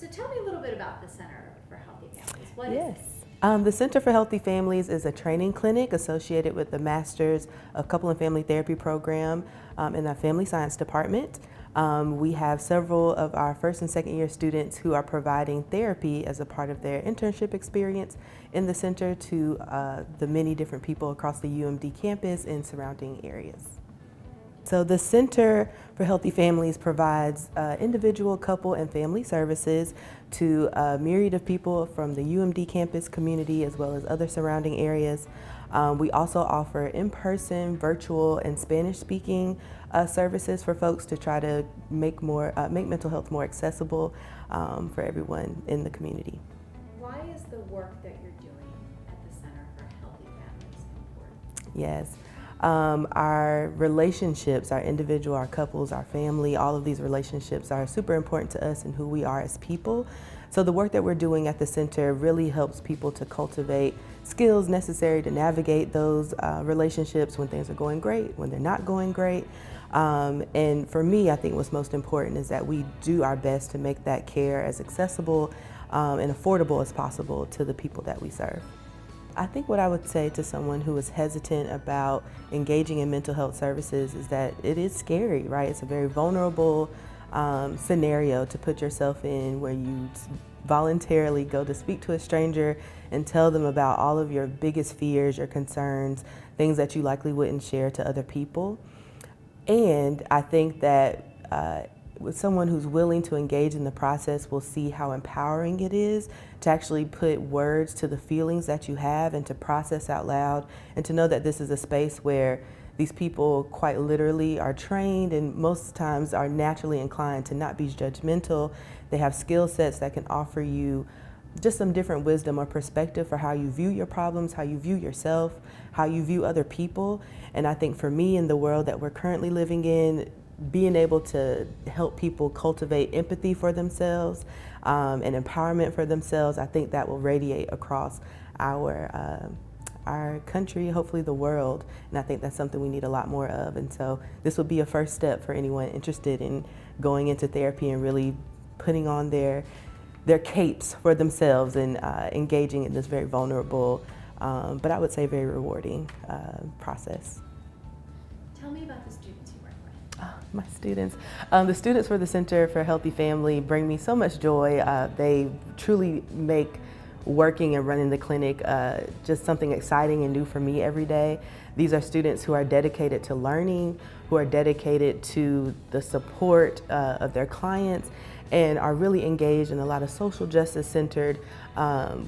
So tell me a little bit about the Center for Healthy Families. What is Yes. it? The Center for Healthy Families is a training clinic associated with the Masters of Couple and Family Therapy program in the Family Science Department. We have several of our first and second year students who are providing therapy as a part of their internship experience in the center to the many different people across the UMD campus and surrounding areas. So the Center for Healthy Families provides individual, couple, and family services to a myriad of people from the UMD campus community as well as other surrounding areas. We also offer in-person, virtual, and Spanish-speaking services for folks to try to make mental health more accessible for everyone in the community. Why is the work that you're doing at the Center for Healthy Families important? Yes. Our relationships, our individual, our couples, our family, all of these relationships are super important to us and who we are as people. So the work that we're doing at the center really helps people to cultivate skills necessary to navigate those relationships when things are going great, when they're not going great. And for me, I think what's most important is that we do our best to make that care as accessible and affordable as possible to the people that we serve. I think what I would say to someone who is hesitant about engaging in mental health services is that it is scary, right? It's a very vulnerable scenario to put yourself in where you voluntarily go to speak to a stranger and tell them about all of your biggest fears, your concerns, things that you likely wouldn't share to other people. And I think that with someone who's willing to engage in the process will see how empowering it is to actually put words to the feelings that you have and to process out loud and to know that this is a space where these people quite literally are trained and most times are naturally inclined to not be judgmental. They have skill sets that can offer you just some different wisdom or perspective for how you view your problems, how you view yourself, how you view other people. And I think for me in the world that we're currently living in, being able to help people cultivate empathy for themselves and empowerment for themselves, I think that will radiate across our country, hopefully the world, and I think that's something we need a lot more of. And so this would be a first step for anyone interested in going into therapy and really putting on their capes for themselves and engaging in this very vulnerable, but I would say very rewarding process. Tell me about the students you work with. My students. The students for the Center for Healthy Family bring me so much joy. They truly make working and running the clinic just something exciting and new for me every day. These are students who are dedicated to learning, who are dedicated to the support of their clients, and are really engaged in a lot of social justice centered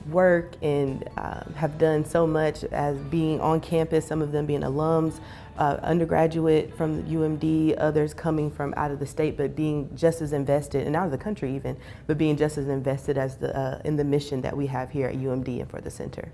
work and have done so much as being on campus, some of them being alums, undergraduate from the UMD, others coming from out of the state, but being just as invested, and out of the country even, but being just as invested as in the mission that we have here at UMD and for the center.